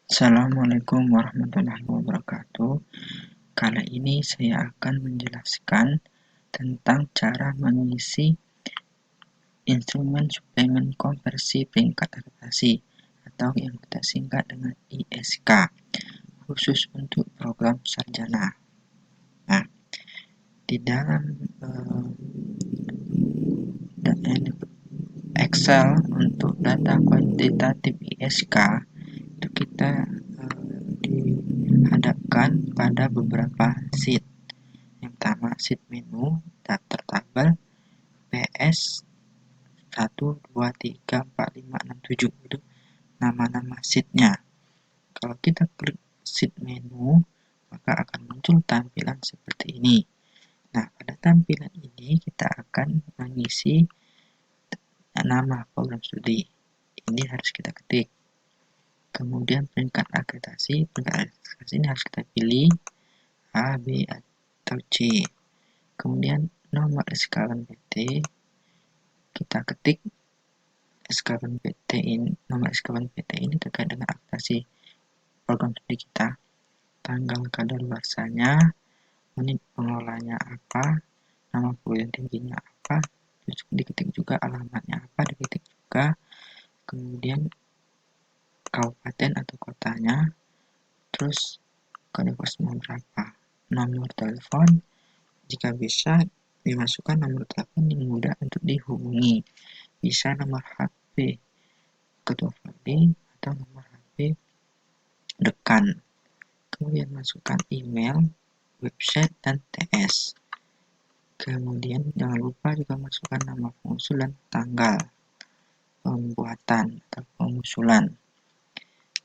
Assalamualaikum warahmatullahi wabarakatuh. Kali ini saya akan menjelaskan tentang cara mengisi instrumen suplemen konversi peringkat adaptasi atau yang kita singkat dengan ISK khusus untuk program sarjana. Nah, di dalam Excel untuk data kuantitatif ISK itu kita dihadapkan pada beberapa sheet. Yang pertama sheet menu, daftar tabel, PS 1, 2, 3, 4, 5, 6, 7 itu nama-nama sheetnya. Kalau kita klik sheet menu, maka akan muncul tampilan seperti ini. Nah, pada tampilan ini kita akan mengisi nama program studi. Ini harus kita ketik. Kemudian peringkat akreditasi ini harus kita pilih A, B, atau C. Kemudian nomor SKN PT kita ketik nomor SKN PT ini terkait dengan akreditasi program studi kita, tanggal kadaluarsanya, menit pengelolanya apa, nama perguruan tingginya apa, terus diketik juga alamatnya apa, diketik juga, kemudian kabupaten atau kotanya, terus kode posnya berapa, nomor telepon, jika bisa dimasukkan nomor telepon yang mudah untuk dihubungi, bisa nomor HP ketua prodi atau nomor HP dekan. Kemudian masukkan email, website, dan TS. Kemudian jangan lupa juga masukkan nama pengusul dan tanggal pembuatan atau pengusulan.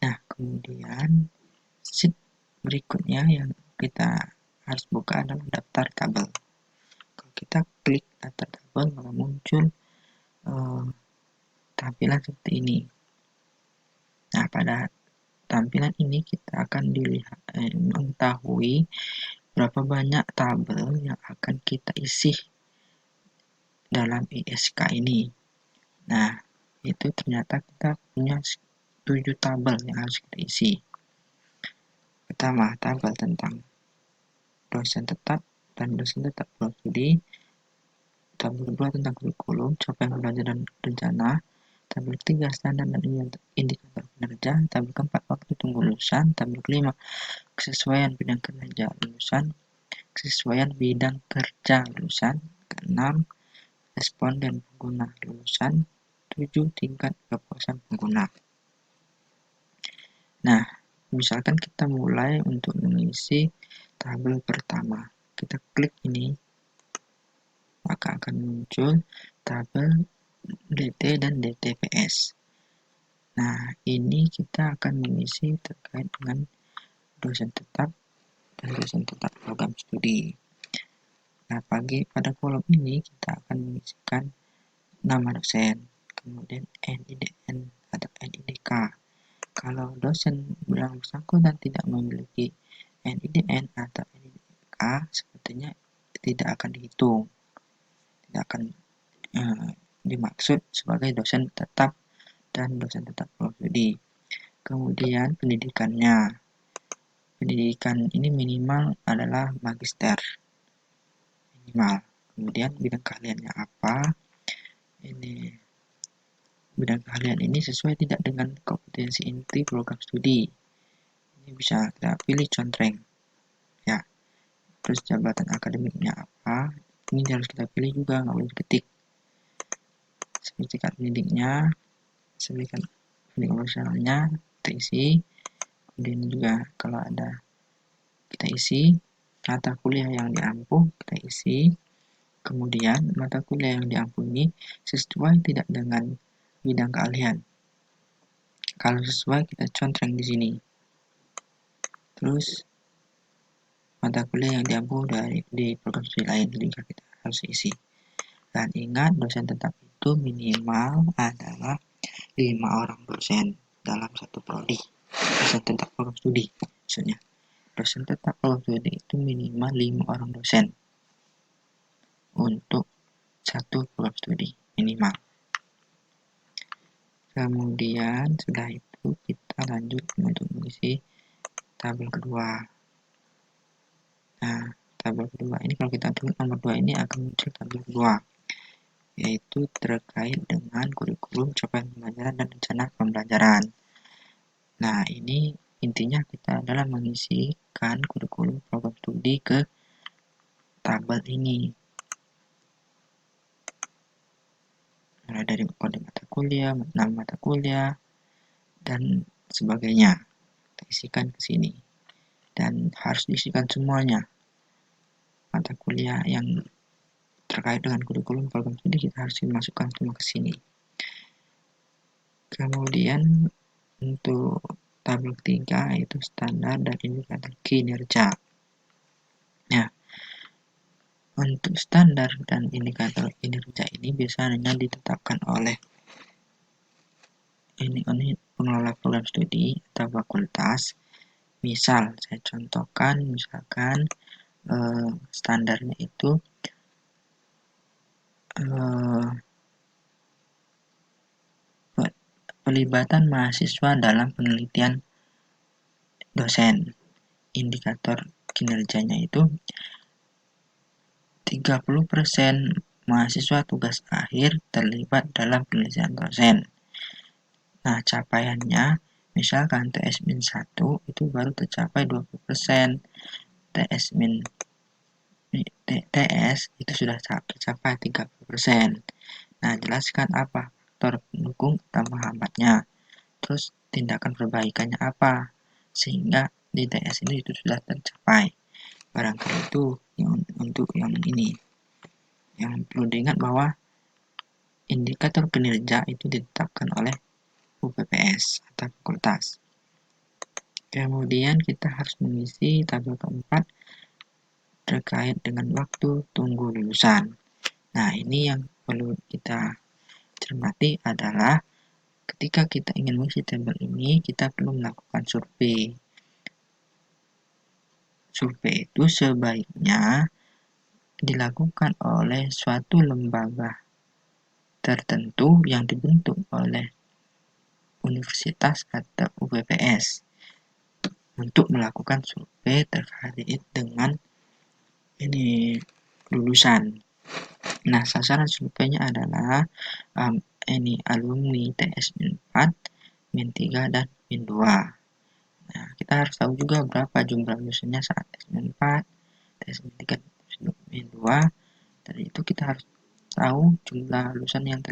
Nah, kemudian sheet berikutnya yang kita harus buka adalah daftar tabel. Kalau kita klik daftar tabel, maka muncul tampilan seperti ini. Nah, pada tampilan ini kita akan mengetahui berapa banyak tabel yang akan kita isi dalam ISK ini. Nah, itu ternyata kita punya 7 tabel yang harus kita isi. Pertama, tabel tentang dosen tetap dan dosen tetap program studi. Tabel kedua tentang kurikulum, capaian belajar dan rencana. Tabel ketiga standar dan indikator kinerja. Tabel keempat waktu tunggu lulusan. Tabel kelima kesesuaian bidang kerja lulusan. Kesesuaian bidang kerja lulusan. Keenam responden pengguna lulusan. 7 tingkat kepuasan pengguna. Nah, misalkan kita mulai untuk mengisi tabel pertama. Kita klik ini, maka akan muncul tabel DT dan DTPS. Nah, ini kita akan mengisi terkait dengan dosen tetap dan dosen tetap program studi. Nah, pada kolom ini kita akan mengisikan nama dosen, kemudian NIDN atau NIDK. Kalau dosen yang bersangkutan tidak memiliki NIDN atau NIDK, sepertinya tidak akan dihitung, tidak akan dimaksud sebagai dosen tetap dan dosen tetap program studi. Kemudian pendidikannya, pendidikan ini minimal adalah magister minimal. Kemudian bidang keahliannya apa, ini bidang keahlian ini sesuai tidak dengan kompetensi inti program studi. Ini bisa kita pilih contreng ya. Terus jabatan akademiknya apa, ini harus kita pilih juga, nggak boleh ketik. Sertifikat pendidiknya, sertifikat pendidikan profesionalnya kita isi. Kemudian juga kalau ada kita isi mata kuliah yang diampu, kita isi. Kemudian mata kuliah yang diampuni sesuai tidak dengan bidang keahlian. Kalau sesuai kita contreng di sini. Terus mata kuliah yang diampu di program studi lain juga kita harus isi. Dan ingat, dosen tetap itu minimal adalah 5 orang dosen dalam satu prodi. Dosen tetap program studi maksudnya. Dosen tetap program studi itu minimal 5 orang dosen untuk satu program studi minimal. Kemudian sudah itu itu kita lanjut untuk mengisi tabel kedua. Nah, tabel kedua ini kalau kita klik nomor 2 ini akan muncul tabel kedua, yaitu terkait dengan kurikulum capaian pembelajaran dan rencana pembelajaran. Nah, ini intinya kita adalah mengisikan kurikulum program studi ke tabel ini. Mulai dari kode mata kuliah, nama mata kuliah, dan sebagainya. Kita isikan ke sini. Dan harus diisikan semuanya. Mata kuliah yang terkait dengan kurikulum program studi kita harus dimasukkan semua ke sini. Kemudian untuk tabel ketiga yaitu standar dan indikator kinerja. Ya, untuk standar dan indikator kinerja ini biasanya ditetapkan oleh ini pengelola program studi atau fakultas. Misal saya contohkan, misalkan standarnya itu pelibatan mahasiswa dalam penelitian dosen. Indikator kinerjanya itu 30% mahasiswa tugas akhir terlibat dalam penelitian dosen. Nah, capaiannya misalkan TS-1 itu baru tercapai 20%. TS itu sudah tercapai 30%. Nah, jelaskan apa faktor pendukung atau menghambatnya. Terus tindakan perbaikannya apa sehingga di TS ini itu sudah tercapai. Barangkali itu untuk yang ini. Yang perlu diingat bahwa indikator kinerja itu ditetapkan oleh UPPS atau fakultas. Kemudian kita harus mengisi tabel keempat terkait dengan waktu tunggu lulusan. Nah, ini yang perlu kita cermati adalah ketika kita ingin mengisi tabel ini, kita perlu melakukan survei. Survei itu sebaiknya dilakukan oleh suatu lembaga tertentu yang dibentuk oleh universitas atau UPPS untuk melakukan survei terkait dengan ini lulusan. Nah, sasaran surveinya adalah ini alumni TS-4, Min 3, dan Min 2. Nah, kita harus tahu juga berapa jumlah lulusannya saat TS-4, TS-3, Min 2. Dari itu kita harus tahu jumlah lulusan yang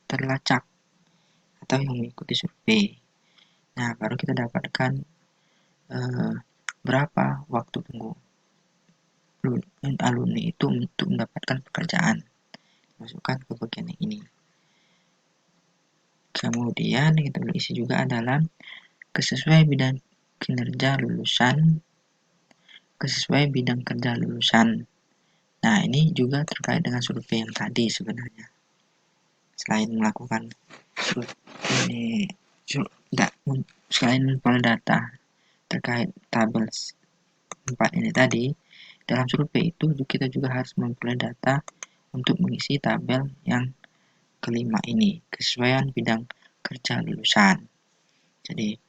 terlacak atau yang mengikuti survei. Nah, baru kita dapatkan berapa waktu tunggu alumni itu untuk mendapatkan pekerjaan. Masukkan ke bagian ini. Kemudian yang kita isi juga adalah kesesuaian bidang kinerja lulusan, kesesuaian bidang kerja lulusan. Nah, ini juga terkait dengan survei yang tadi sebenarnya. Selain melakukan selain memperoleh data terkait tabel 4 ini tadi, dalam survei itu kita juga harus memperoleh data untuk mengisi tabel yang kelima ini, kesesuaian bidang kerja lulusan. Jadi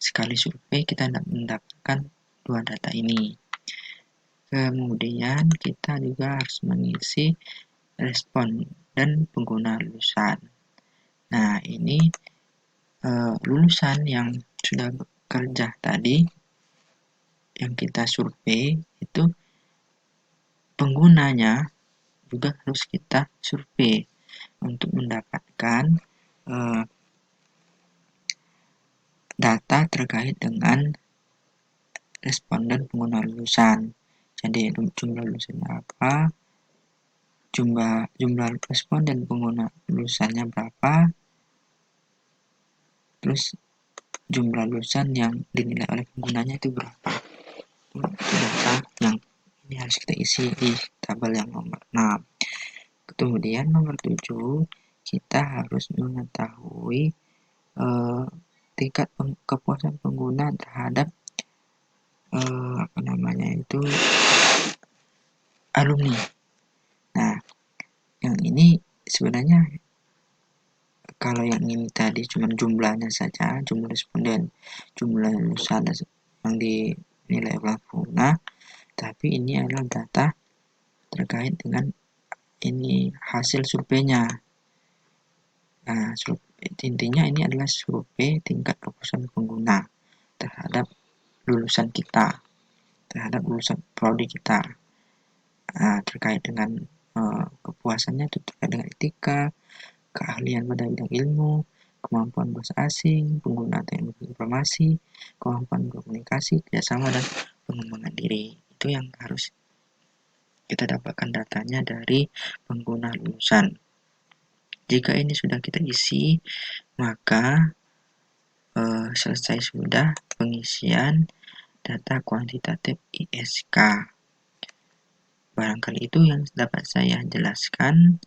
sekali survei kita mendapatkan dua data ini. Kemudian kita juga harus mengisi respon dan pengguna lulusan. Nah, ini lulusan yang sudah bekerja tadi yang kita survei itu penggunanya juga harus kita survei untuk mendapatkan data terkait dengan responden pengguna lulusan. Jadi jumlah lulusannya apa, jumlah responden pengguna lulusannya berapa, terus jumlah lulusan yang dinilai oleh penggunanya itu berapa. Itu data yang ini harus kita isi di tabel yang nomor 6. Kemudian nomor 7, kita harus mengetahui tingkat kepuasan pengguna terhadap alumni. Nah, yang ini sebenarnya Kalau yang ini tadi cuma jumlahnya saja, jumlah responden, jumlah lulusan yang dinilai oleh sempurna, tapi ini adalah data terkait dengan ini hasil surveinya. Nah, intinya ini adalah survei tingkat kepuasan pengguna terhadap lulusan kita, terhadap lulusan prodi kita. Nah, terkait dengan kepuasannya itu terkait dengan etika, keahlian pada bidang ilmu, kemampuan bahasa asing, penggunaan teknologi informasi, kemampuan komunikasi, kerjasama, dan pengembangan diri. Itu yang harus kita dapatkan datanya dari pengguna lulusan. Jika ini sudah kita isi, maka selesai sudah pengisian data kuantitatif ISK. Barangkali itu yang dapat saya jelaskan.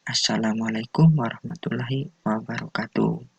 Assalamualaikum warahmatullahi wabarakatuh.